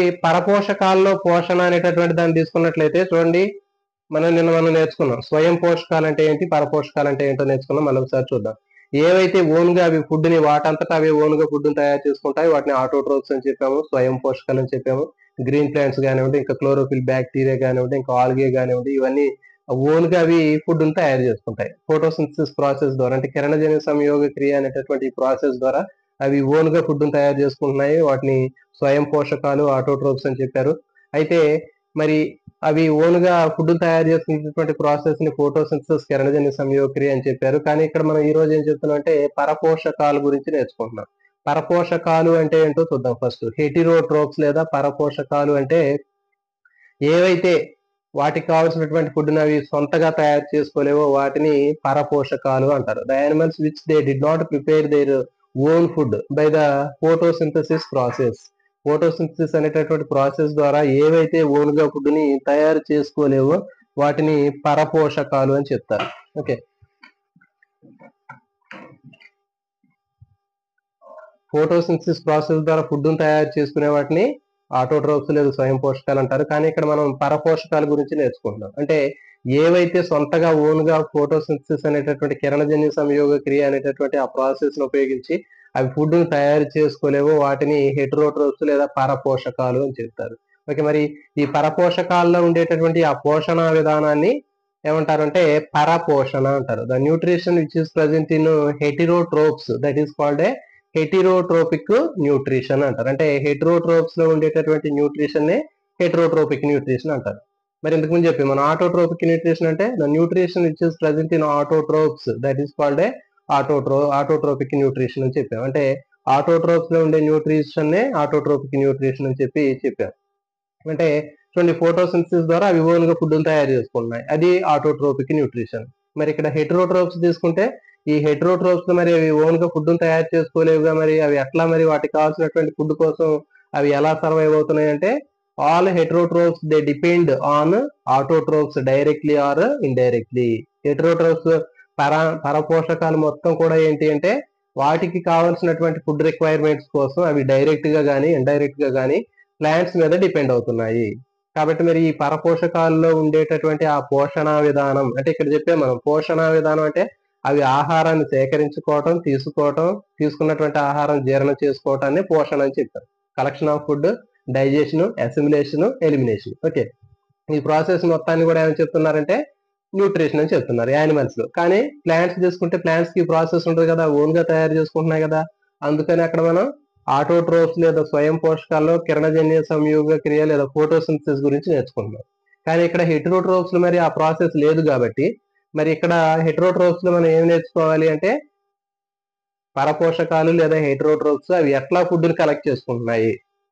ఈ పరపోషకాల్లో పోషణ అనేటటువంటి దాన్ని తీసుకున్నట్లయితే చూడండి, మనం నేర్చుకున్నాం స్వయం పోషకాలు అంటే ఏంటి, పరపోషకాలు అంటే ఏంటో నేర్చుకున్నాం. మళ్ళీ ఒకసారి చూద్దాం. ఏవైతే ఓన్ గా అవి ఫుడ్ ని వాటంతటా అవి ఓన్ గా ఫుడ్ తయారు చేసుకుంటాయి వాటిని ఆటోట్రోప్స్ అని చెప్పాము, స్వయం పోషకాలు అని చెప్పాము. గ్రీన్ ప్లాంట్స్ కానివ్వండి, ఇంకా క్లోరోఫిల్ బ్యాక్టీరియా కానివ్వండి, ఇంకా ఆల్గే కానివ్వండి, ఇవన్నీ ఓన్ గా అవి ఫుడ్ ని తయారు చేసుకుంటాయి ఫోటోసింథసిస్ ప్రాసెస్ ద్వారా. అంటే కిరణజన్య సంయోగ క్రియ అనేటటువంటి ప్రాసెస్ ద్వారా అవి ఓన్ గా ఫుడ్ ని తయారు చేసుకుంటున్నాయి. వాటిని స్వయం పోషకాలు, ఆటోట్రోప్స్ అని చెప్పారు. అయితే మరి అవి ఓన్ గా ఫుడ్ తయారు చేసుకునేటువంటి ప్రాసెస్ ని ఫోటోసింథసిస్, కిరణజన్య సంయోగ క్రియ అని చెప్పారు. కానీ ఇక్కడ మనం ఈ రోజు ఏం చెప్తున్నాం అంటే పరపోషకాల గురించి నేర్చుకుంటున్నాం. పరపోషకాలు అంటే ఏంటో చూద్దాం ఫస్ట్. హెటిరోట్రోప్స్ లేదా పరపోషకాలు అంటే ఏవైతే వాటికి కావాల్సినటువంటి ఫుడ్ ని అవి సొంతగా తయారు చేసుకోలేవో వాటిని పరపోషకాలు అంటారు. The animals which they did not prepare their own food by the photosynthesis process. Photosynthesis అనేటటువంటి ప్రాసెస్ ద్వారా ఏవైతే ఓన్ గా ఫుడ్ ని తయారు చేసుకోలేవో వాటిని పరపోషకాలు అని చెప్తారు. ఓకే, ఫోటోసింథసిస్ ప్రాసెస్ ద్వారా ఫుడ్ ని తయారు చేసుకునే వాటిని ఆటోట్రోప్స్ లేదా స్వయం పోషకాలు అంటారు. కానీ ఇక్కడ మనం పరపోషకాల గురించి నేర్చుకుంటున్నాం. అంటే ఏవైతే సొంతగా ఓన్ గా ఫోటోసింథసిస్ అనేటటువంటి కిరణజన్య సంయోగ క్రియ అనేటటువంటి ఆ ప్రాసెస్ ను ఉపయోగించి అవి ఫుడ్ ను తయారు చేసుకోలేవో వాటిని హెటరోట్రోప్స్ లేదా పరపోషకాలు అని చెప్తారు. ఓకే, మరి ఈ పరపోషకాల్లో ఉండేటటువంటి ఆ పోషణ విధానాన్ని ఏమంటారంటే పరపోషణ అంటారు. The nutrition which is present in heterotrophs that is called a heterotrophic nutrition అంటారు. అంటే హెటరోట్రోప్స్ లో ఉండేటటువంటి న్యూట్రిషన్ నే హెటరోట్రోపిక్ న్యూట్రిషన్ అంటారు. మరి ఇంతకు ముందు చెప్పి మన ఆటోట్రోపిక్ న్యూట్రిషన్ అంటే the nutrition which is present in autotrophs that is called A autotrophic nutrition అని చెప్పాం. అంటే ఆటోట్రోప్స్ లో ఉండే న్యూట్రిషన్ నే ఆటోట్రోపిక్ న్యూట్రిషన్ అని చెప్పాం. అంటే చూడండి, ఫోటోసింథసిస్ ద్వారా అవి ఓన్ గా ఫుడ్ తయారు చేసుకుంటున్నాయి, అది ఆటోట్రోపిక్ న్యూట్రిషన్. మరి ఇక్కడ హెటరోట్రోప్స్ తీసుకుంటే ఈ హెటరోట్రోప్స్ మరి అవి ఓన్ గా ఫుడ్ తయారు చేసుకోలేవుగా, మరి అవి ఎట్లా, మరి వాటికి కావాల్సినటువంటి ఫుడ్ కోసం అవి ఎలా సర్వైవ్ అవుతున్నాయి అంటే all heterotrophs they depend on autotrophs directly or indirectly. Heterotrophs పరపోషకాలు మొత్తం కూడా ఏంటి అంటే వాటికి కావాల్సినటువంటి ఫుడ్ రిక్వైర్మెంట్స్ కోసం అవి డైరెక్ట్ గా గానీ ఇండైరెక్ట్ గా గానీ ప్లాంట్స్ మీద డిపెండ్ అవుతున్నాయి. కాబట్టి మరి ఈ పరపోషకాల్లో ఉండేటటువంటి ఆ పోషణ విధానం అంటే ఇక్కడ చెప్పే మనం పోషణ విధానం అంటే అవి ఆహారాన్ని సేకరించుకోవటం, తీసుకున్నటువంటి ఆహారం జీర్ణం చేసుకోవటాన్ని పోషణ అని చెప్తారు. Collection of food, digestion, assimilation, elimination. Okay, ఈ ప్రాసెస్ మొత్తాన్ని కూడా ఏమని చెప్తున్నారంటే న్యూట్రిషన్ అని చెప్తున్నారు యానిమల్స్ లో. కానీ ప్లాంట్స్ తీసుకుంటే ప్లాంట్స్ కి ప్రాసెస్ ఉంటుంది కదా, ఓన్ గా తయారు చేసుకుంటున్నాయి కదా. అందుకని అక్కడ మనం ఆటోట్రోప్స్ లేదా స్వయం పోషకాల్లో కిరణజన్య సంయోగ క్రియ లేదా ఫోటోసింథసిస్ గురించి నేర్చుకుంటున్నాం. కానీ ఇక్కడ హెటరోట్రోప్స్ లో మరి ఆ ప్రాసెస్ లేదు కాబట్టి మరి ఇక్కడ హెటరోట్రోప్స్ లో మనం ఏం నేర్చుకోవాలి అంటే పరపోషకాలు లేదా హెటరోట్రోప్స్ అవి ఎట్లా ఫుడ్ ని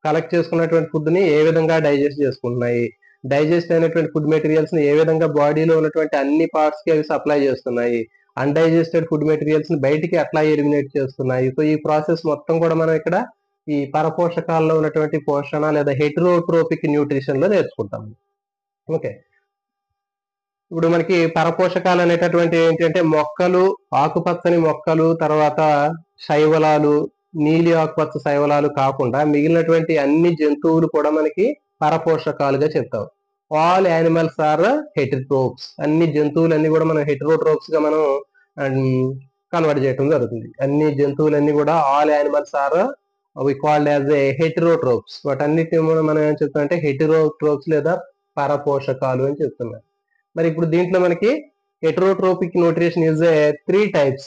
కలెక్ట్ చేసుకున్నటువంటి ఫుడ్ ని ఏ విధంగా డైజెస్ట్ చేసుకుంటున్నాయి, డైజెస్ట్ అయినటువంటి ఫుడ్ మెటీరియల్స్ ని ఏ విధంగా బాడీలో ఉన్నటువంటి అన్ని పార్ట్స్ కి అవి సప్లై చేస్తున్నాయి, అన్డైజెస్టెడ్ ఫుడ్ మెటీరియల్స్ ని బయటికి ఎట్లా ఎలిమినేట్ చేస్తున్నాయి. సో ఈ ప్రాసెస్ మొత్తం కూడా మనం ఇక్కడ ఈ పరపోషకాల్లో ఉన్నటువంటి పోషణ లేదా హెటరోట్రోపిక్ న్యూట్రిషన్ లో నేర్చుకుంటాం. ఓకే, ఇప్పుడు మనకి పరపోషకాలు అనేటటువంటి ఏంటంటే మొక్కలు, ఆకుపచ్చని మొక్కలు, తర్వాత శైవలాలు, నీలి ఆకుపచ్చ శైవలాలు కాకుండా మిగిలినటువంటి అన్ని జంతువులు కూడా మనకి పరపోషకాలుగా చెప్తాం. All animals are heterotrophs. అన్ని జంతువులన్నీ కూడా మనం హెటరోట్రోప్స్ గా మనం కన్వర్ట్ చేయడం జరుగుతుంది. అన్ని జంతువులన్నీ కూడా all animals are we called as a heterotrophs. వాటన్నిటిని మనం ఏం చెప్తాం అంటే హెటరోట్రోప్స్ లేదా పరపోషకాలు అని చెప్తున్నాం. మరి ఇప్పుడు దీంట్లో మనకి heterotrophic nutrition is a 3 types.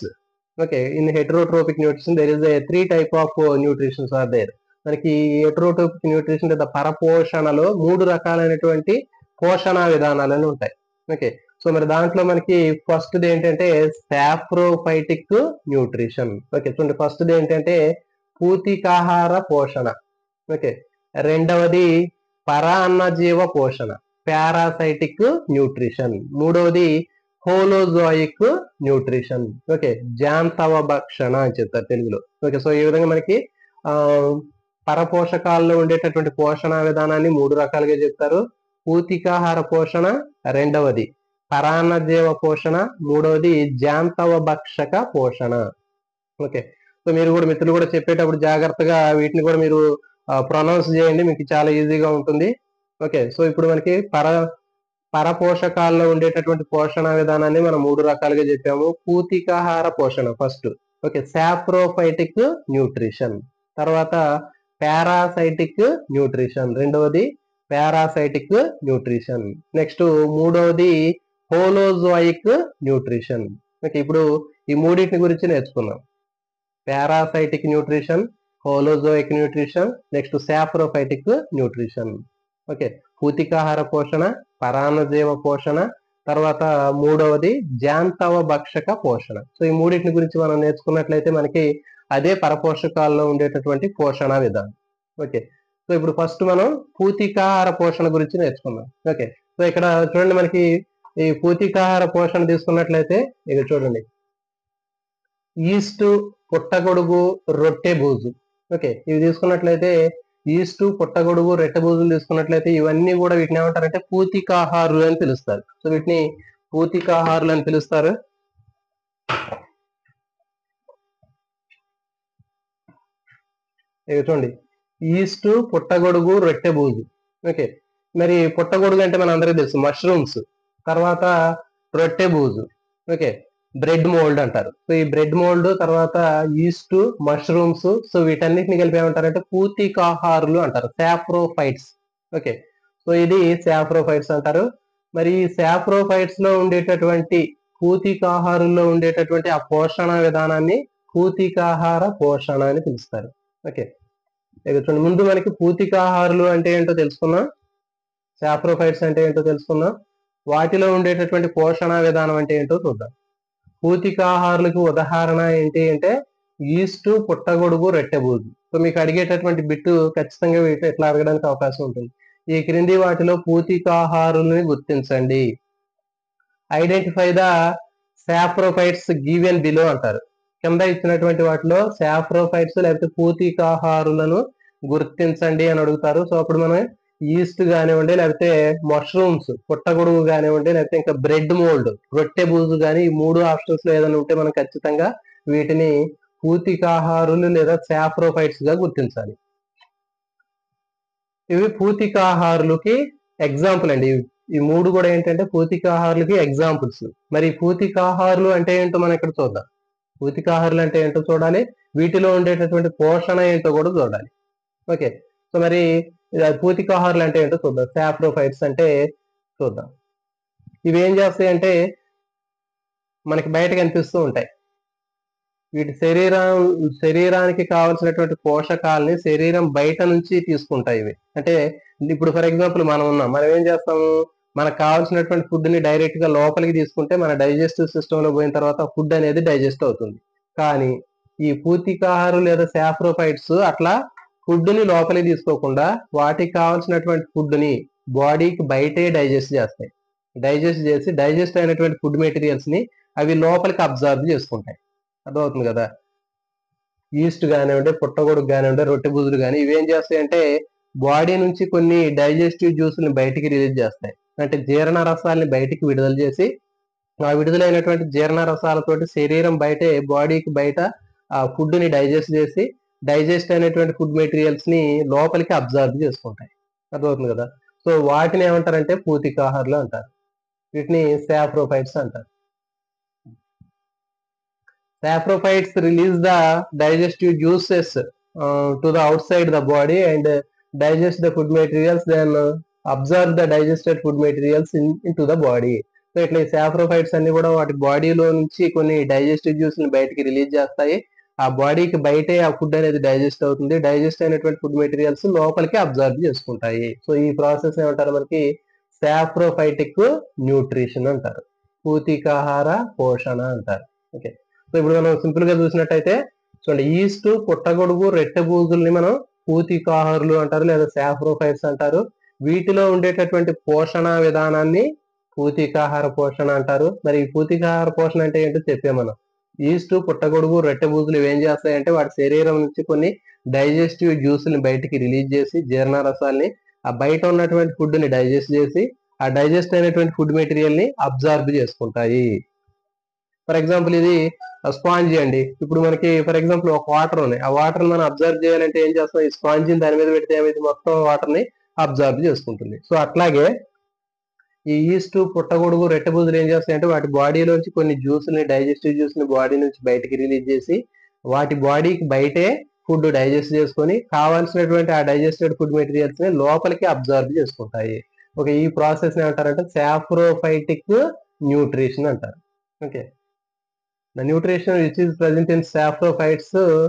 Okay, in heterotrophic nutrition there is a 3 type of nutritions are there. మనకి హెటరోట్రోపిక్ న్యూట్రిషన్ లేదా పరపోషణలో 3 రకాలైనటువంటి పోషణ విధానాలని ఉంటాయి. ఓకే, సో మరి దాంట్లో మనకి ఫస్ట్ ఏంటంటే సాప్రోఫైటిక్ న్యూట్రిషన్. ఓకే, చూడండి, ఫస్ట్ ఏంటంటే పూతికాహార పోషణ. ఓకే, రెండవది పరాన్నజీవ పోషణ, పారాసైటిక్ న్యూట్రిషన్. మూడవది హోలోజోయిక్ న్యూట్రిషన్. ఓకే, జాంతవ భక్షణ అని చెప్తారు తెలుగులో. ఓకే, సో ఈ విధంగా మనకి పరపోషకాల్లో ఉండేటటువంటి పోషణ విధానాన్ని 3 రకాలుగా చెప్తారు. పూతికాహార పోషణ రెండవది, పరాన్నజీవ పోషణ మూడవది, జాంతవ భక్షక పోషణ. ఓకే, సో మీరు కూడా మిత్రులు కూడా చెప్పేటప్పుడు జాగ్రత్తగా వీటిని కూడా మీరు ప్రొనౌన్స్ చేయండి, మీకు చాలా ఈజీగా ఉంటుంది. ఓకే, సో ఇప్పుడు మనకి పరపోషకాల్లో ఉండేటటువంటి పోషణ విధానాన్ని మనం 3 రకాలుగా చెప్పాము. పూతికాహార పోషణ ఫస్ట్. ఓకే, సాప్రోఫైటిక్ న్యూట్రిషన్, తర్వాత పారాసైటిక్ న్యూట్రిషన్, రెండవది పారాసైటిక్ న్యూట్రిషన్, నెక్స్ట్ మూడవది హోలోజోయిక్ న్యూట్రిషన్. ఓకే, ఇప్పుడు ఈ మూడింటిని గురించి నేర్చుకున్నాం. Parasitic nutrition, holozoic nutrition, next saprophytic nutrition. Okay, పూతికాహార పోషణ, పరాన్నజీవ పోషణ, తర్వాత మూడవది జాంతవ భక్షక పోషణ. సో ఈ మూడింటిని గురించి మనం నేర్చుకున్నట్లయితే మనకి అదే పరపోషకాల్లో ఉండేటటువంటి పోషణ విధానం. ఓకే, సో ఇప్పుడు ఫస్ట్ మనం పూతికాహార పోషణ గురించి నేర్చుకుందాం. ఓకే, సో ఇక్కడ చూడండి, మనకి ఈ పూతికాహార పోషణ తీసుకున్నట్లయితే ఇక్కడ చూడండి, ఈస్ట్, పుట్టగొడుగు, రొట్టె బూజు. ఓకే, ఇవి తీసుకున్నట్లయితే ఈస్ట్, పుట్టగొడుగు, రొట్టె బూజులు తీసుకున్నట్లయితే ఇవన్నీ కూడా వీటిని ఏమంటారంటే పూతికాహారులు అని పిలుస్తారు. సో వీటిని పూతికాహారులు అని పిలుస్తారు. ఇవి చూడండి, ఈస్ట్, పుట్టగొడుగు, రొట్టె బూజు. ఓకే, మరి పుట్టగొడుగు అంటే మన అందరికీ తెలుసు మష్రూమ్స్, తర్వాత రొట్టె బూజు, ఓకే, బ్రెడ్ మోల్డ్ అంటారు. సో ఈ బ్రెడ్ మోల్డ్, తర్వాత ఈస్ట్, మష్రూమ్స్, సో వీటన్నిటిని కలిపి ఏమంటారంటే పూతికాహారులు అంటారు, సాప్రోఫైట్స్. ఓకే, సో ఇది సాప్రోఫైట్స్ అంటారు. మరి ఈ సాప్రోఫైట్స్ లో ఉండేటటువంటి పూతికాహారుల్లో ఉండేటటువంటి ఆ పోషణ విధానాన్ని పూతికాహార పోషణ అని పిలుస్తారు. ఓకే, చూడండి, ముందు మనకి పూతికాహారులు అంటే ఏంటో తెలుసుకున్నాం, సాప్రోఫైట్స్ అంటే ఏంటో తెలుసుకున్నాం, వాటిలో ఉండేటటువంటి పోషణ విధానం అంటే ఏంటో చూద్దాం. పూతికాహారులకు ఉదాహరణ ఏంటి అంటే ఈస్ట్, పుట్టగొడుగు, రొట్టె బూజు. సో మీకు అడిగేటటువంటి బిట్టు ఖచ్చితంగా ఇట్లా అడగడానికి అవకాశం ఉంటుంది. ఈ క్రింది వాటిలో పూతికాహారుల్ని గుర్తించండి. Identify the saprophytes given below అంటారు. కింద ఇచ్చినటువంటి వాటిలో సాప్రోఫైట్స్ లేకపోతే పూతికాహారులను గుర్తించండి అని అడుగుతారు. సో అప్పుడు మనం ఈస్ట్ కానివ్వండి, లేకపోతే మష్రూమ్స్, పుట్టగొడుగు కానివ్వండి, లేకపోతే ఇంకా బ్రెడ్ మోల్డ్, రొట్టె బూజు కానీ, ఈ 3 ఆప్షన్స్ లో ఏదైనా ఉంటే మనం ఖచ్చితంగా వీటిని పూతికాహారులు లేదా సాప్రోఫైట్స్ గా గుర్తించాలి. ఇవి పూతికాహారులకి ఎగ్జాంపుల్ అండి. ఈ 3 కూడా ఏంటంటే పూతికాహారులకి ఎగ్జాంపుల్స్. మరి పూతికాహారులు అంటే ఏంటో మనం ఇక్కడ చూద్దాం. పూతికాహారులు అంటే ఏంటో చూడాలి, వీటిలో ఉండేటటువంటి పోషణ ఏంటో కూడా చూడాలి. ఓకే, సో మరి పూతికాహారులు అంటే ఏంటో చూద్దాం. సాప్రోఫైట్స్ అంటే చూద్దాం. ఇవి ఏం చేస్తాయి అంటే మనకి బయట కనిపిస్తూ ఉంటాయి. వీటి శరీరానికి కావాల్సినటువంటి పోషకాలని శరీరం బయట నుంచి తీసుకుంటాయి ఇవి. అంటే ఇప్పుడు ఫర్ ఎగ్జాంపుల్ మనం ఏం చేస్తాము, మనకు కావాల్సినటువంటి ఫుడ్ ని డైరెక్ట్ గా లోపలికి తీసుకుంటే మన డైజెస్టివ్ సిస్టమ్ లో పోయిన తర్వాత ఫుడ్ అనేది డైజెస్ట్ అవుతుంది. కానీ ఈ పూతికాహారు లేదా సాప్రోఫైట్స్ అట్లా ఫుడ్ ని లోపలికి తీసుకోకుండా వాటికి కావాల్సినటువంటి ఫుడ్ ని బాడీకి బయటే డైజెస్ట్ చేస్తాయి. డైజెస్ట్ చేసి డైజెస్ట్ అయినటువంటి ఫుడ్ మెటీరియల్స్ ని అవి లోపలికి అబ్జర్వ్ చేసుకుంటాయి. అర్థమవుతుంది కదా. ఈస్ట్ కానివ్వండి, పుట్టగొడుగు కానివ్వండి, రొట్టె బూజులు కానీ ఇవేం చేస్తాయంటే బాడీ నుంచి కొన్ని డైజెస్టివ్ జ్యూస్ని బయటికి రిలీజ్ చేస్తాయి. అంటే జీర్ణ రసాలని బయటికి విడుదల చేసి ఆ విడుదలైనటువంటి జీర్ణ రసాలతోటి శరీరం బయటే బాడీకి బయట ఆ ఫుడ్ ని డైజెస్ట్ చేసి డైజెస్ట్ అయినటువంటి ఫుడ్ మెటీరియల్స్ ని లోపలికి అబ్జర్వ్ చేసుకుంటాయి. అర్థమవుతుంది కదా. సో వాటిని ఏమంటారంటే పూతికాహారులు అంటారు. వీటిని సాప్రోఫైట్స్ అంటారు. Saprophytes release the digestive juices to the outside the body and digest the food materials, then absorb the digested food materials into the body. So ఇట్లా ఈ సాప్రోఫైట్స్ అన్ని కూడా వాటి బాడీలో నుంచి కొన్ని డైజెస్టివ్ జ్యూస్ ని బయటికి రిలీజ్ చేస్తాయి. ఆ బాడీకి బయటే ఆ ఫుడ్ అనేది డైజెస్ట్ అవుతుంది. డైజెస్ట్ అయినటువంటి ఫుడ్ మెటీరియల్స్ లోపలికి అబ్జర్వ్ చేసుకుంటాయి. సో ఈ ప్రాసెస్ ఏమంటారు, మనకి సాప్రోఫైటిక్ న్యూట్రిషన్ అంటారు, పూతికాహార పోషణ అంటారు. ఓకే, సో ఇప్పుడు మనం సింపుల్ గా చూసినట్టయితే చూడండి, ఈస్ట్, పుట్టగొడుగు, రొట్టె బూజుల్ని మనం పూతికాహారులు అంటారు లేదా సాప్రోఫైట్స్ అంటారు. వీటిలో ఉండేటటువంటి పోషణ విధానాన్ని పూతికాహార పోషణ అంటారు. మరి ఈ పూతికాహార పోషణ అంటే ఏంటో చెప్పాం మనం. ఈస్ట్, పుట్టగొడుగు, రొట్టె బూజులు ఇవేం చేస్తాయంటే వాటి శరీరం నుంచి కొన్ని డైజెస్టివ్ జ్యూస్ని బయటికి రిలీజ్ చేసి జీర్ణ రసాల్ని ఆ బయట ఉన్నటువంటి ఫుడ్ ని డైజెస్ట్ చేసి ఆ డైజెస్ట్ అయినటువంటి ఫుడ్ మెటీరియల్ ని అబ్జర్వ్ చేసుకుంటాయి. ఫర్ ఎగ్జాంపుల్ ఇది స్పాంజీ అండి. ఇప్పుడు మనకి ఫర్ ఎగ్జాంపుల్ ఒక వాటర్ ఉన్నాయి, ఆ వాటర్ మనం అబ్జర్వ్ చేయాలంటే ఏం చేస్తాం, ఈ స్పాంజిని దాని మీద పెడితే ఏమైంది, మొత్తం వాటర్ ని అబ్జర్వ్ చేసుకుంటుంది. సో అట్లాగే ఈ ఈస్ట్, పుట్టగొడుగు, రెట్టబుజులు ఏం చేస్తాయంటే వాటి బాడీలోంచి కొన్ని జ్యూస్ని, డైజెస్టివ్ జ్యూస్ ని బాడీ నుంచి బయటికి రిలీజ్ చేసి వాటి బాడీకి బయటే ఫుడ్ డైజెస్ట్ చేసుకొని కావాల్సినటువంటి ఆ డైజెస్టెడ్ ఫుడ్ మెటీరియల్స్ ని లోపలికి అబ్జర్వ్ చేసుకుంటాయి. ఓకే, ఈ ప్రాసెస్ ని ఏమంటారంటే సాఫ్రోఫైటిక్ న్యూట్రిషన్ అంటారు. Okay, the nutrition which is present in saprophytes,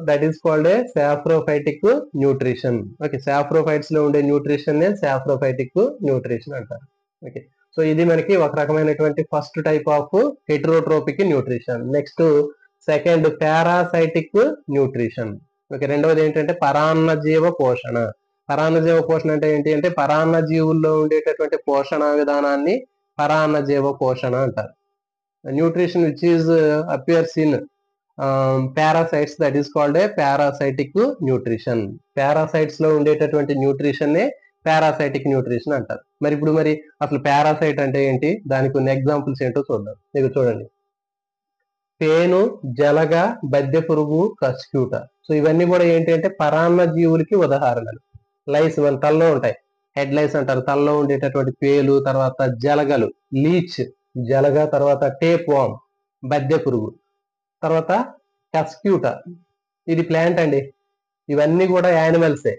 that is called a saprophytic nutrition. Okay, saprophytes లో ఉండే న్యూట్రిషన్ నే saprophytic nutrition అంటారు. ఓకే, సో ఇది మనకి ఒక రకమైనటువంటి first type of heterotrophic nutrition. Next second parasitic nutrition. Okay, రెండవది ఏంటంటే పరాన్నజీవ పోషణ. పరాన్నజీవ పోషణ అంటే ఏంటి అంటే పరాన్న జీవుల్లో ఉండేటటువంటి పోషణ విధానాన్ని పరాన్నజీవ పోషణ అంటారు. Nutrition which is appears in parasites, that is called A parasitic nutrition. Parasites లో ఉండేటటువంటి న్యూట్రిషన్ నే పారాసైటిక్ న్యూట్రిషన్ అంటారు. మరి అసలు పారాసైట్ అంటే ఏంటి, దానికి కొన్ని ఎగ్జాంపుల్స్ ఏంటో చూద్దాం. మీకు చూడండి, పేను, జలగ, బద్దె పురుగు, కస్క్యూట. సో ఇవన్నీ కూడా ఏంటి అంటే పరాన్న జీవులకి ఉదాహరణలు. లైస్ మన తలలో ఉంటాయి, హెడ్ లైస్ అంటారు, తలలో ఉండేటటువంటి పేలు, తర్వాత జలగలు, లీచ్ జలగ, తర్వాత టేప్ వామ్ బద్దె పురుగు, తర్వాత కస్క్యూట ఇది ప్లాంట్ అండి. ఇవన్నీ కూడా యానిమల్సే,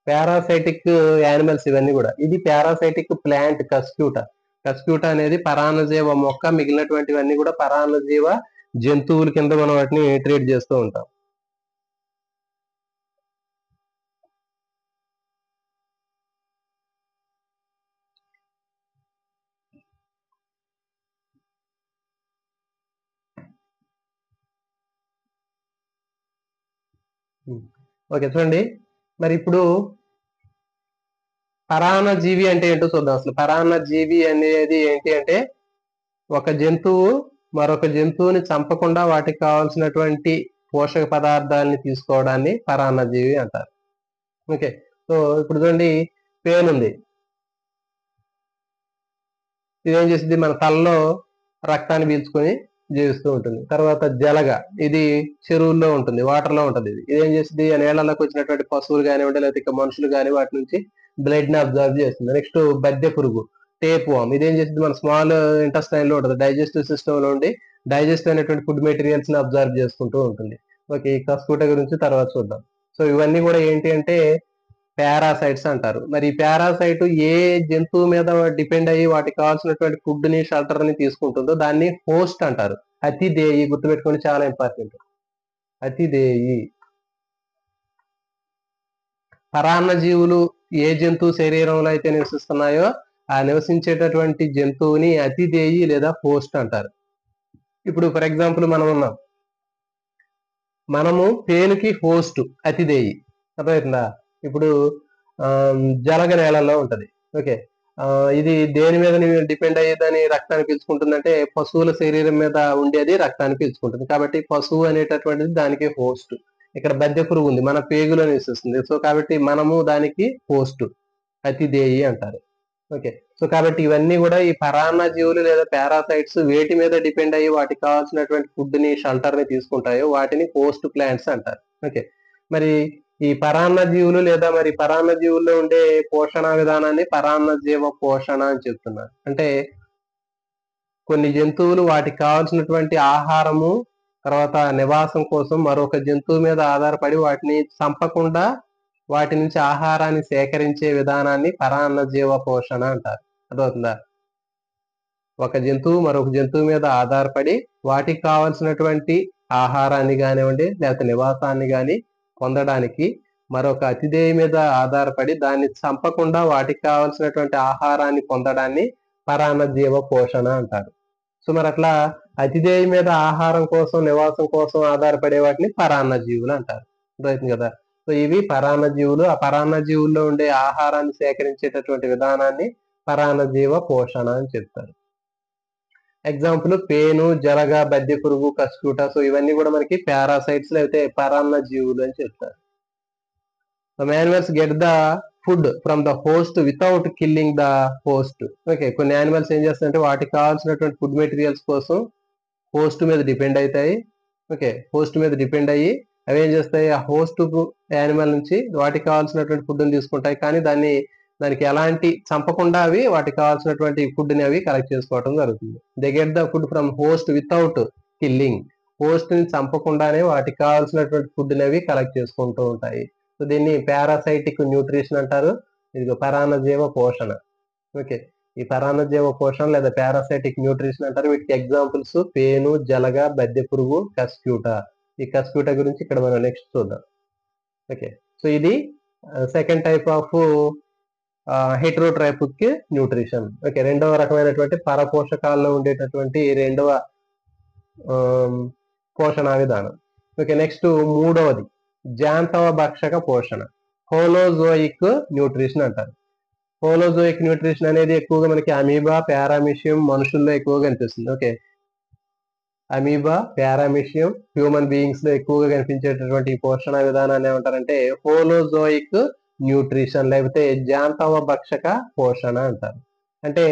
పారాసైటిక్ యానిమల్స్ ఇవన్నీ కూడా. ఇది పారాసైటిక్ ప్లాంట్ కస్క్యూట. కస్క్యూట అనేది పరాన్నజీవ మొక్క, మిగిలినటువంటివన్నీ కూడా పరాన్నజీవ జంతువుల కింద మనం వాటిని ట్రీట్ చేస్తూ ఉంటాం. ఓకే, చూడండి, మరి ఇప్పుడు పరాన్న జీవి అంటే ఏంటో చూద్దాం. అసలు పరాన్న జీవి అనేది ఏంటి అంటే ఒక జంతువు మరొక జంతువుని చంపకుండా వాటికి కావాల్సినటువంటి పోషక పదార్థాలని తీసుకోవడాన్ని పరాన్న జీవి అంటారు. ఓకే, సో ఇప్పుడు చూడండి, పేను ఉంది, ఇదేం చేసింది, మన తలలో రక్తాన్ని పీల్చుకొని జీవిస్తూ ఉంటుంది. తర్వాత జలగ, ఇది చెరువుల్లో ఉంటుంది, వాటర్ లో ఉంటుంది. ఇదేం చేస్తుంది, ఆ నీళ్లలోకి వచ్చినటువంటి పశువులు కానివ్వండి, లేకపోతే మనుషులు కానీ వాటి నుంచి బ్లడ్ ని అబ్జర్వ్ చేస్తుంది. నెక్స్ట్ బద్దె పురుగు, టేప్ వామ్, ఇదేం చేస్తుంది, మన స్మాల్ ఇంటెస్టైన్ లో ఉంటుంది, డైజెస్టివ్ సిస్టమ్ లో ఉండి డైజెస్ట్ అయినటువంటి ఫుడ్ మెటీరియల్స్ ని అబ్జర్వ్ చేసుకుంటూ ఉంటుంది. ఓకే, ఈ కస్కూట గురించి తర్వాత చూద్దాం. సో ఇవన్నీ కూడా ఏంటి అంటే పారాసైట్స్ అంటారు. మరి ఈ పారాసైట్ ఏ జంతువు మీద డిపెండ్ అయ్యి వాటికి కావాల్సినటువంటి ఫుడ్ ని, షెల్టర్ ని తీసుకుంటుందో దాన్ని హోస్ట్ అంటారు. అతిదేయి, గుర్తుపెట్టుకొని, చాలా ఇంపార్టెంట్. అతిదేయి. పరాన్న జీవులు ఏ జంతువు శరీరంలో అయితే నివసిస్తున్నాయో ఆ నివసించేటటువంటి జంతువుని అతిదేయి లేదా హోస్ట్ అంటారు. ఇప్పుడు ఫర్ ఎగ్జాంపుల్ మనం ఉన్నాం, మనము పేనుకి హోస్ట్ అతిదేయి, అర్థమవుతుందా. ఇప్పుడు జలగ నేలలో ఉంటది. ఓకే, ఇది దేని మీద డిపెండ్ అయ్యేదని రక్తాన్ని పీల్చుకుంటుందంటే పశువుల శరీరం మీద ఉండేది రక్తాన్ని పీల్చుకుంటుంది, కాబట్టి పశువు అనేటటువంటిది దానికి హోస్ట్. ఇక్కడ బద్దె పురుగు ఉంది, మన పేగులో నివసిస్తుంది, సో కాబట్టి మనము దానికి హోస్ట్, అతిదేయి అంటారు. ఓకే, సో కాబట్టి ఇవన్నీ కూడా ఈ పరాన్న జీవులు లేదా పారాసైట్స్ వేటి మీద డిపెండ్ అయ్యి వాటికి కావాల్సినటువంటి ఫుడ్ ని, షెల్టర్ ని తీసుకుంటాయో వాటిని హోస్ట్ ప్లాంట్స్ అంటారు. ఓకే, మరి ఈ పరాన్న జీవులు లేదా మరి పరాన్న జీవుల్లో ఉండే పోషణ విధానాన్ని పరాన్న జీవ పోషణ అని చెప్తున్నారు. అంటే కొన్ని జంతువులు వాటికి కావాల్సినటువంటి ఆహారము, తర్వాత నివాసం కోసం మరొక జంతువు మీద ఆధారపడి వాటిని చంపకుండా వాటి నుంచి ఆహారాన్ని సేకరించే విధానాన్ని పరాన్న జీవ పోషణ అంటారు. అర్థమవుతుందా. ఒక జంతువు మరొక జంతువు మీద ఆధారపడి వాటికి కావాల్సినటువంటి ఆహారాన్ని కానివ్వండి, లేకపోతే నివాసాన్ని కానీ పొందడానికి మరొక అతిథేయ మీద ఆధారపడి దాన్ని చంపకుండా వాటికి కావాల్సినటువంటి ఆహారాన్ని పొందడాన్ని పరాన్న జీవ పోషణ అంటారు. సో మరి అట్లా అతిథేయ మీద ఆహారం కోసం, నివాసం కోసం ఆధారపడే వాటిని పరాన్న జీవులు అంటారు. అర్థమవుతుంది కదా. సో ఇవి పరాన్న జీవులు. ఆ పరాన్న జీవుల్లో ఉండే ఆహారాన్ని సేకరించేటటువంటి విధానాన్ని పరాన్న జీవ పోషణ అని చెప్తారు. ఎగ్జాంపుల్ పేను, జలగ, బద్దె పురుగు, కస్క్యూట. సో ఇవన్నీ కూడా మనకి పారాసైట్స్ లేకపోతే పరాన్న జీవులు అని చెప్తారు. Animals get the food from the host without killing the host. Okay, కొన్ని యానిమల్స్ ఏం చేస్తాయంటే వాటికి కావాల్సినటువంటి ఫుడ్ మెటీరియల్స్ కోసం హోస్ట్ మీద డిపెండ్ అవుతాయి. ఓకే, హోస్ట్ మీద డిపెండ్ అయ్యి అవి ఏం చేస్తాయి, ఆ హోస్ట్ యానిమల్ నుంచి వాటికి కావాల్సినటువంటి ఫుడ్ని తీసుకుంటాయి. కానీ దానికి ఎలాంటి చంపకుండా అవి వాటికి కావాల్సినటువంటి ఫుడ్ని అవి కలెక్ట్ చేసుకోవడం జరుగుతుంది. They get the food from host without killing. Host ని చంపకుండానే వాటికి కావాల్సినటువంటి ఫుడ్ని అవి కలెక్ట్ చేసుకుంటూ ఉంటాయి. సో దీన్ని పారాసైటిక్ న్యూట్రిషన్ అంటారు. ఇది పరాన్నజీవ పోషణ. ఓకే, ఈ పరాన్నజీవ పోషణ లేదా పారాసైటిక్ న్యూట్రిషన్ అంటారు. వీటికి ఎగ్జాంపుల్స్ పేను, జలగ, బద్దె పురుగు, కస్క్యూటా. ఈ కస్క్యూటా గురించి ఇక్కడ మనం నెక్స్ట్ చూద్దాం. ఓకే, సో ఇది second type of heterotrophic nutrition. Okay, రెండవ రకమైనటువంటి పరపోషకాల్లో ఉండేటటువంటి రెండవ పోషణ విధానం. ఓకే, నెక్స్ట్ మూడవది జాంతవ భక్షక పోషణ, హోలోజోయిక్ న్యూట్రిషన్ అంటారు. హోలోజోయిక్ న్యూట్రిషన్ అనేది ఎక్కువగా మనకి అమీబా, పారామిషియం మనుషుల్లో ఎక్కువగా కనిపిస్తుంది. Okay, amoeba, paramecium, human beings లో ఎక్కువగా కనిపించేటటువంటి పోషణ విధానాన్ని ఏమంటారంటే హోలోజోయిక్ న్యూట్రిషన్ లేకపోతే జాంతవ భక్షక పోషణ అంటారు. అంటే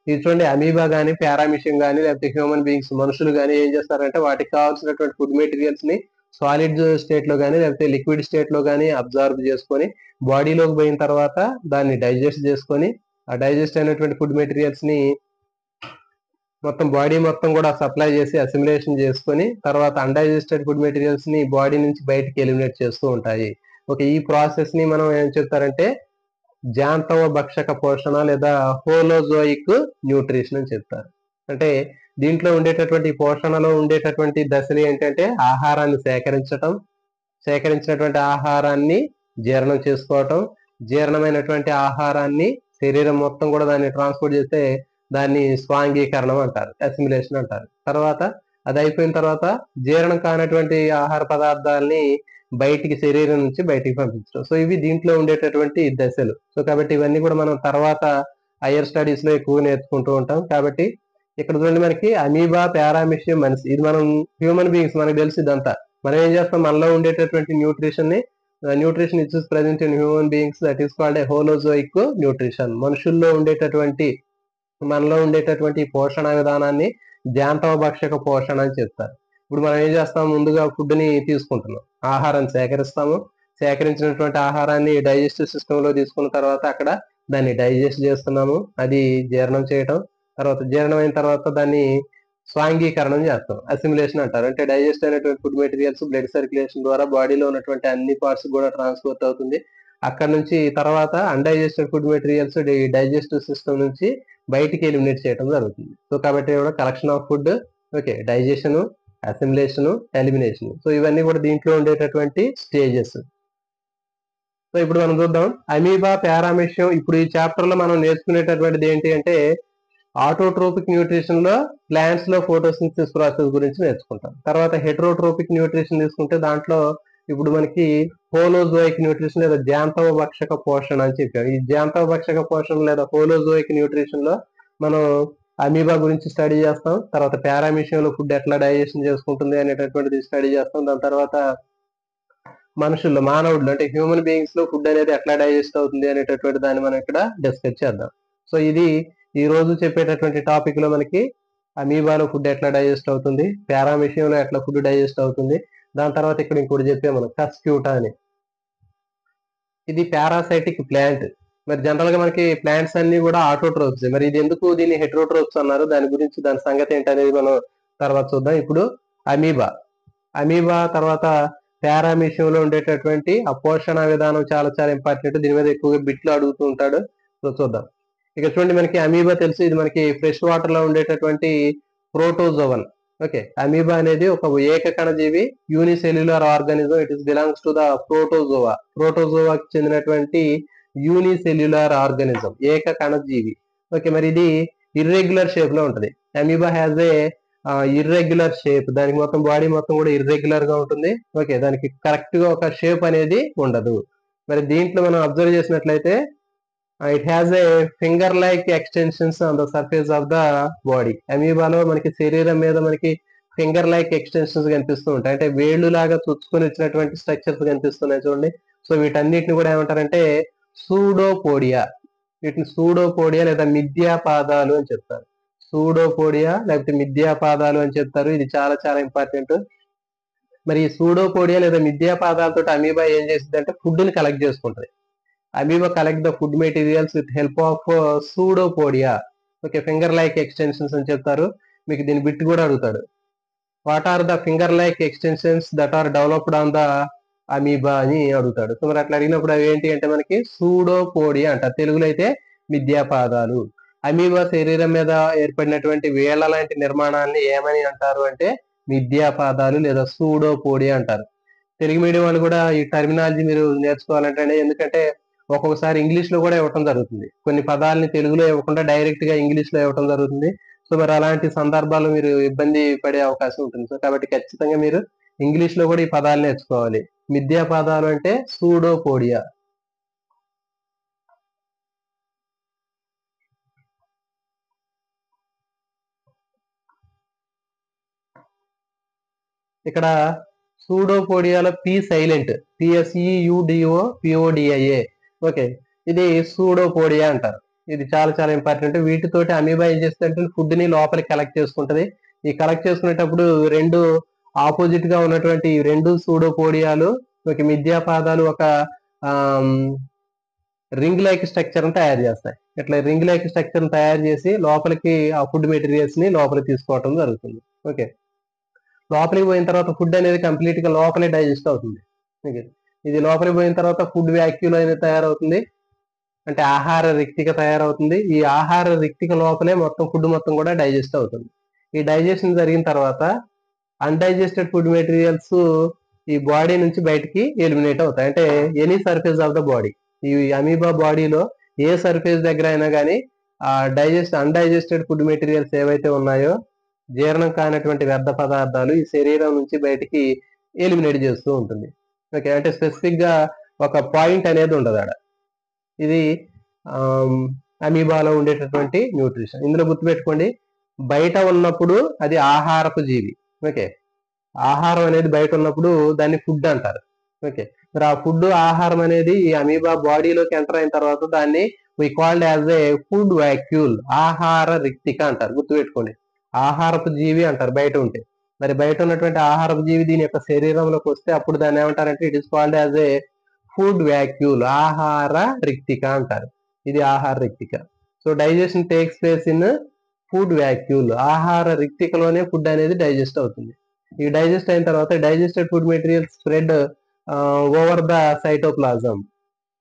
ఇది చూడండి, అమీబా కానీ, పారామిషియం కానీ, లేకపోతే హ్యూమన్ బీయింగ్స్ మనుషులు కానీ ఏం చేస్తారంటే వాటికి కావాల్సినటువంటి ఫుడ్ మెటీరియల్స్ ని సాలిడ్ స్టేట్ లో కానీ లేకపోతే లిక్విడ్ స్టేట్ లో కానీ అబ్జర్వ్ చేసుకొని బాడీలోకి పోయిన తర్వాత దాన్ని డైజెస్ట్ చేసుకొని ఆ డైజెస్ట్ అయినటువంటి ఫుడ్ మెటీరియల్స్ ని మొత్తం బాడీ మొత్తం కూడా సప్లై చేసి అసిమిలేషన్ చేసుకొని తర్వాత అన్డైజెస్టెడ్ ఫుడ్ మెటీరియల్స్ ని బాడీ నుంచి బయటకి ఎలిమినేట్ చేస్తూ ఉంటాయి. ఓకే, ఈ ప్రాసెస్ ని మనం ఏం చెప్తారంటే జాంతవ భక్షక పోషణ లేదా హోలోజోయిక్ న్యూట్రిషన్ అని చెప్తారు. అంటే దీంట్లో ఉండేటటువంటి పోషణలో ఉండేటటువంటి దశలు ఏంటంటే ఆహారాన్ని సేకరించినటువంటి ఆహారాన్ని జీర్ణం చేసుకోవటం, జీర్ణమైనటువంటి ఆహారాన్ని శరీరం మొత్తం కూడా దాన్ని ట్రాన్స్పోర్ట్ చేస్తే దాన్ని స్వాంగీకరణం అంటారు, అసిమిలేషన్ అంటారు. తర్వాత అది అయిపోయిన తర్వాత జీర్ణం కానటువంటి ఆహార పదార్థాలని బయటికి శరీరం నుంచి బయటికి పంపించడం. సో ఇవి దీంట్లో ఉండేటటువంటి దశలు. సో కాబట్టి ఇవన్నీ కూడా మనం తర్వాత హైయర్ స్టడీస్ లో ఎక్కువ నేర్చుకుంటూ ఉంటాం. కాబట్టి ఇక్కడ చూడండి మనకి అమీబా, పారామిషియం, మనిషి, ఇది మనం హ్యూమన్ బీయింగ్స్ మనకు తెలిసి ఇదంతా. మనం ఏం చేస్తాం, మనలో ఉండేటటువంటి nutrition is present in human beings, that is called a holozoic nutrition. మనలో ఉండేటటువంటి పోషణ విధానాన్ని జాంతవ భక్షక పోషణ అని చెప్తారు. ఇప్పుడు మనం ఏం చేస్తాం, ముందుగా ఫుడ్ ని తీసుకుంటున్నాం, ఆహారాన్ని సేకరించినటువంటి ఆహారాన్ని డైజెస్టివ్ సిస్టమ్ లో తీసుకున్న తర్వాత అక్కడ దాన్ని డైజెస్ట్ చేస్తున్నాము, అది జీర్ణం చేయటం, తర్వాత జీర్ణమైన తర్వాత దాన్ని స్వాంగీకరణం చేస్తాం, అసిమిలేషన్ అంటారు. అంటే డైజెస్ట్ అయినటువంటి ఫుడ్ మెటీరియల్స్ బ్లడ్ సర్క్యులేషన్ ద్వారా బాడీలో ఉన్నటువంటి అన్ని పార్ట్స్ కూడా ట్రాన్స్పోర్ట్ అవుతుంది. అక్కడ నుంచి తర్వాత undigested food materials digestive system నుంచి బయటికి ఎలిమినేట్ చేయడం జరుగుతుంది. సో కాబట్టి కూడా collection of food, okay, digestion, assimilation, elimination. So ఇవన్నీ కూడా దీంట్లో ఉండేటటువంటి స్టేజెస్. సో ఇప్పుడు మనం చూద్దాం అమీబా, పారామిషియం. ఇప్పుడు ఈ చాప్టర్ లో మనం నేర్చుకునేటటువంటిది ఏంటి అంటే ఆటోట్రోపిక్ న్యూట్రిషన్ లో ప్లాంట్స్ లో ఫోటోసింథసిస్ ప్రాసెస్ గురించి నేర్చుకుంటాం. తర్వాత హెటరోట్రోపిక్ న్యూట్రిషన్ తీసుకుంటే దాంట్లో ఇప్పుడు మనకి హోలోజోయిక్ న్యూట్రిషన్ లేదా జాంతవ భక్షక పోషణ అని చెప్పాం. ఈ జాంతవ భక్షక పోషణ లేదా హోలోజోయిక్ న్యూట్రిషన్ లో మనం అమీబా గురించి స్టడీ చేస్తాం. తర్వాత పారామిషియం లో ఫుడ్ ఎట్లా డైజెషన్ చేసుకుంటుంది అనేటటువంటిది స్టడీ చేస్తాం. దాని తర్వాత మానవుడు అంటే హ్యూమన్ బీయింగ్స్ లో ఫుడ్ అనేది ఎట్లా డైజెస్ట్ అవుతుంది అనేటటువంటి దాన్ని మనం ఇక్కడ డిస్కస్ చేద్దాం. సో ఇది ఈ రోజు చెప్పేటటువంటి టాపిక్ లో మనకి అమీబాలో ఫుడ్ ఎట్లా డైజెస్ట్ అవుతుంది, పారామిషియంలో ఎట్లా ఫుడ్ డైజెస్ట్ అవుతుంది, దాని తర్వాత ఇక్కడ ఇంకోటి చెప్పాం మనం కస్క్యూటా అని. ఇది పారాసైటిక్ ప్లాంట్. మరి జనరల్ గా మనకి ప్లాంట్స్ అన్ని కూడా ఆటోట్రోప్స్. మరి ఇది ఎందుకు దీన్ని హెటరోట్రోప్స్ అన్నారు, దాని గురించి దాని సంగతి ఏంటనేది మనం తర్వాత చూద్దాం. ఇప్పుడు అమీబా తర్వాత పారామిషియంలో ఉండేటటువంటి ఆ పోషణ విధానం చాలా చాలా ఇంపార్టెంట్. దీని మీద ఎక్కువగా బిట్లు అడుగుతూ ఉంటాడు. సో చూద్దాం. ఇక చూడండి, మనకి అమీబా తెలుసు, ఇది మనకి ఫ్రెష్ వాటర్ లో ఉండేటటువంటి ప్రోటోజోవన్. ఓకే, అమీబా అనేది ఒక ఏకకణజీవి unicellular organism. It is belongs to the ప్రోటోజోవాకి చెందినటువంటి యూనిసెల్యులర్ ఆర్గానిజం, ఏకకణజీవి. ఓకే, మరి ఇది ఇర్రెగ్యులర్ షేప్ లో ఉంటది. Amoeba has a irregular shape. దానికి మొత్తం బాడీ మొత్తం కూడా ఇర్రెగ్యులర్ గా ఉంటుంది. ఓకే, దానికి కరెక్ట్ గా ఒక షేప్ అనేది ఉండదు. మరి దీంట్లో మనం అబ్జర్వ్ చేసినట్లయితే it has a finger like extensions on the surface of the body. అమీబాలో మనకి శరీరం మీద మనకి ఫింగర్ లైక్ ఎక్స్టెన్షన్స్ కనిపిస్తూ ఉంటాయి. అంటే వేళ్లు లాగా చుచ్చుకొని వచ్చినటువంటి స్ట్రక్చర్స్ కనిపిస్తున్నాయి చూడండి. సో వీటన్నిటిని కూడా ఏమంటారంటే సూడోపోడియా. వీటిని సూడోపోడియా లేదా మిథ్యా పాదాలు అని చెప్తారు. సూడోపోడియా లేకపోతే మిథ్యాపాదాలు అని చెప్తారు. ఇది చాలా చాలా ఇంపార్టెంట్. మరి ఈ సూడోపోడియా లేదా మిథ్యాపాదాలతో అమీబా ఏం చేస్తుంది అంటే ఫుడ్ ని కలెక్ట్ చేసుకుంటది. Amoeba collect the food materials with help of pseudopodia. Okay, finger like extensions అని చెప్తారు. మీకు దీని బిట్ కూడా అడుగుతాడు. What are the finger like extensions that are developed on the amoeba అని అడుగుతాడు. సో మరి అట్లా అడిగినప్పుడు అవి ఏంటి అంటే మనకి సూడోపోడియా అంటారు. తెలుగులో అయితే మిథ్యాపాదాలు. అమీబా శరీరం మీద ఏర్పడినటువంటి వేళ్ల లాంటి నిర్మాణాన్ని ఏమని అంటారు అంటే మిథ్యాపాదాలు లేదా సూడోపోడియా అంటారు. తెలుగు మీడియం వాళ్ళు కూడా ఈ టర్మినాలజీ మీరు నేర్చుకోవాలంటే, ఎందుకంటే ఒక్కొక్కసారి ఇంగ్లీష్ లో కూడా ఇవ్వటం జరుగుతుంది. కొన్ని పదాలని తెలుగులో ఇవ్వకుండా డైరెక్ట్ గా ఇంగ్లీష్ లో ఇవ్వటం జరుగుతుంది. సో మరి అలాంటి సందర్భాల్లో మీరు ఇబ్బంది పడే అవకాశం ఉంటుంది. సో కాబట్టి ఖచ్చితంగా మీరు ఇంగ్లీష్ లో కూడా ఈ పదాలు నేర్చుకోవాలి. మిథ్యా పదాలు అంటే సూడోపోడియా. ఇక్కడ సూడోపోడియాలో పి సైలెంట్, PSEUDO ఓకే, ఇది సూడోపోడియా అంటారు. ఇది చాలా చాలా ఇంపార్టెంట్. వీటితోటి అమీబా ఏం చేస్తుంటే ఫుడ్ ని లోపలికి కలెక్ట్ చేసుకుంటది. ఈ కలెక్ట్ చేసుకునేటప్పుడు రెండు ఆపోజిట్ గా ఉన్నటువంటి ఈ రెండు సూడోపోడియాలు ఒక మిథ్యాపాదాలు ఒక రింగ్ లైక్ స్ట్రక్చర్ తయారు చేస్తాయి. ఇట్లా రింగ్ లైక్ స్ట్రక్చర్ తయారు చేసి లోపలికి ఆ ఫుడ్ మెటీరియల్స్ ని లోపలికి తీసుకోవటం జరుగుతుంది. ఓకే, లోపలికి పోయిన తర్వాత ఫుడ్ అనేది కంప్లీట్ గా లోపలే డైజెస్ట్ అవుతుంది. ఇది లోపలికి పోయిన తర్వాత ఫుడ్ వ్యాక్యూల్ అనేది తయారవుతుంది, అంటే ఆహార రిక్తిక తయారవుతుంది. ఈ ఆహార రిక్తిక లోపలే మొత్తం ఫుడ్ మొత్తం కూడా డైజెస్ట్ అవుతుంది. ఈ డైజెషన్ జరిగిన తర్వాత అన్డైజెస్టెడ్ ఫుడ్ మెటీరియల్స్ ఈ బాడీ నుంచి బయటికి ఎలిమినేట్ అవుతాయి. అంటే any surface of the body, ఈ అమీబా బాడీలో ఏ సర్ఫేస్ దగ్గర అయినా కానీ ఆ అన్డైజెస్టెడ్ ఫుడ్ మెటీరియల్స్ ఏవైతే ఉన్నాయో, జీర్ణం కానటువంటి వ్యర్థ పదార్థాలు ఈ శరీరం నుంచి బయటికి ఎలిమినేట్ చేస్తూ ఉంటుంది. ఓకే, అంటే స్పెసిఫిక్ గా ఒక పాయింట్ అనేది ఉండదు ఆడ. ఇది అమీబాలో ఉండేటటువంటి న్యూట్రిషన్. ఇందులో గుర్తుపెట్టుకోండి, బయట ఉన్నప్పుడు అది ఆహారపు జీవి. ఓకే, ఆహారం అనేది బయట ఉన్నప్పుడు దాన్ని ఫుడ్ అంటారు. ఓకే, మరి ఆ ఫుడ్ ఆహారం అనేది ఈ అమీబా బాడీలోకి ఎంటర్ అయిన తర్వాత దాన్ని we called as a food vacuole, ఆహార రిక్తిక అంటారు. గుర్తుపెట్టుకోండి, ఆహారపు జీవి అంటారు బయట ఉంటే. మరి బయట ఉన్నటువంటి ఆహారపు జీవి దీని యొక్క శరీరంలోకి వస్తే అప్పుడు దాన్ని ఏమంటారంటే it is called as a food vacuole, ఆహార రిక్తిక అంటారు. ఇది ఆహార రిక్తిక. So digestion takes place in food vacuole, ఆహార రిక్తికలోనే ఫుడ్ అనేది డైజెస్ట్ అవుతుంది. ఈ డైజెస్ట్ అయిన తర్వాత digested food material spread over the cytoplasm.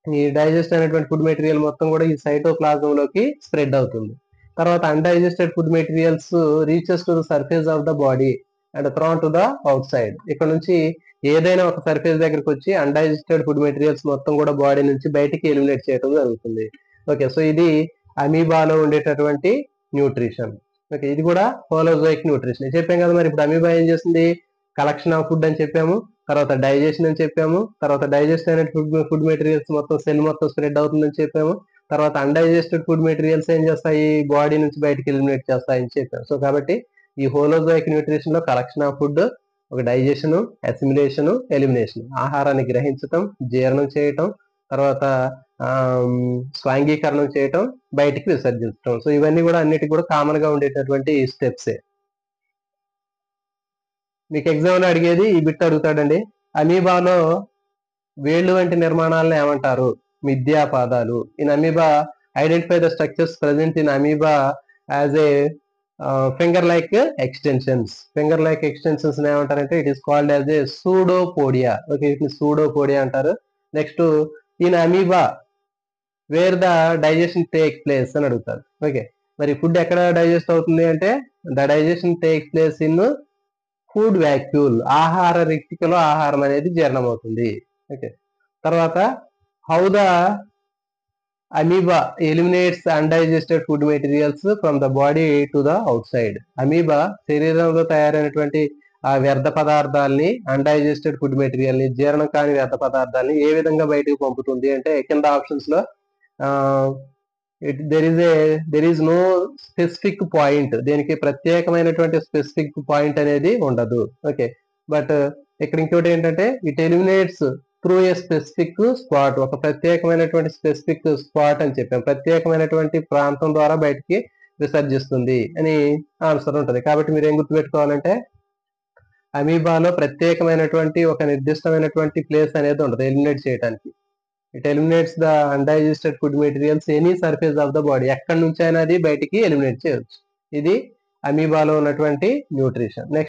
ఈ డైజెస్ట్ అయినటువంటి ఫుడ్ మెటీరియల్ మొత్తం కూడా ఈ సైటోప్లాజం లోకి స్ప్రెడ్ అవుతుంది. తర్వాత undigested food materials reaches to the surface of the body and throne to the out side. ఇక్కడ నుంచి ఏదైనా ఒక సర్ఫేస్ దగ్గరకు వచ్చి అన్డైజెస్టెడ్ ఫుడ్ మెటీరియల్స్ మొత్తం కూడా బాడీ నుంచి బయటికి ఎలిమినేట్ చేయడం జరుగుతుంది. ఓకే, సో ఇది అమీబాలో ఉండేటటువంటి న్యూట్రిషన్. ఓకే, ఇది కూడా హోలోజోయిక్ న్యూట్రిషన్ చెప్పాం కదా. మరి ఇప్పుడు అమీబా ఏం చేస్తుంది? కలెక్షన్ ఆఫ్ ఫుడ్ అని చెప్పాము, తర్వాత డైజెషన్ అని చెప్పాము, తర్వాత డైజెస్ట్ అయిన ఫుడ్ మెటీరియల్స్ మొత్తం సెల్ మొత్తం స్ప్రెడ్ అవుతుందని చెప్పాము, తర్వాత అన్డైజెస్టెడ్ ఫుడ్ మెటీరియల్స్ ఏం చేస్తాయి? బాడీ నుంచి బయటకి ఎలిమినేట్ చేస్తాయని చెప్పాము. సో కాబట్టి ఈ హోలోజోయిక్ న్యూట్రిషన్ లో కలెక్షన్ ఆఫ్ ఫుడ్, ఒక డైజెషన్, అసిమిలేషన్, ఎలిమినేషన్, ఆహారాన్ని గ్రహించటం, జీర్ణం చేయటం, తర్వాత స్వాంగీకరణం చేయటం, బయటికి విసర్జించటం. సో ఇవన్నీ కూడా అన్నిటికీ కూడా కామన్ గా ఉండేటటువంటి స్టెప్సే. మీకు ఎగ్జామ్ లో అడిగేది ఈ బిట్ అడుగుతాడండి, అమీబాలో వేళ్ళు వంటి నిర్మాణాలను ఏమంటారు? మిథ్యాపాదాలు. In amoeba identify the structures present in amoeba as a finger like extensions. Finger like extensions ఏమంటారంటే it is called as a pseudopodia. Okay, వీటిని సూడోపోడియా అంటారు. Next in amoeba where the digestion take place అని అడుగుతారు. Okay, మరి food ఎక్కడ digest అవుతుంది అంటే the digestion take place in food vacuole, ఆహార రిక్తికలో ఆహారం అనేది జీర్ణం అవుతుంది. ఓకే, తర్వాత how the amoeba eliminates undigested food materials from the body to the out side. Amoeba శరీరంలో తయారైనటువంటి ఆ వ్యర్థ పదార్థాలని, అన్డైజెస్టెడ్ ఫుడ్ మెటీరియల్ ని, జీర్ణం కాని వ్యర్థ పదార్థాలని ఏ విధంగా బయటకు పంపుతుంది అంటే కింద ఆప్షన్స్ లో there is no specific point. దీనికి ప్రత్యేకమైనటువంటి స్పెసిఫిక్ పాయింట్ అనేది ఉండదు. ఓకే, బట్ ఇక్కడ ఇంకోటి ఏంటంటే it eliminates through a specific spot, ఒక ప్రత్యేకమైనటువంటి స్పెసిఫిక్ స్పాట్ అని చెప్పాం. ప్రత్యేకమైనటువంటి ప్రాంతం ద్వారా బయటికి విసర్జిస్తుంది అని ఆన్సర్ ఉంటుంది. కాబట్టి మీరు ఏం గుర్తుపెట్టుకోవాలంటే అమీబాలో ప్రత్యేకమైనటువంటి ఒక నిర్దిష్టమైనటువంటి ప్లేస్ అనేది ఉండదు ఎలిమినేట్ చేయడానికి. It eliminates the undigested food materials any surface of the body. ఎక్కడి నుంచి అయినా అది బయటికి ఎలిమినేట్ చేయొచ్చు. ఇది అమీబాలో ఉన్నటువంటి న్యూట్రిషన్. నెక్స్ట్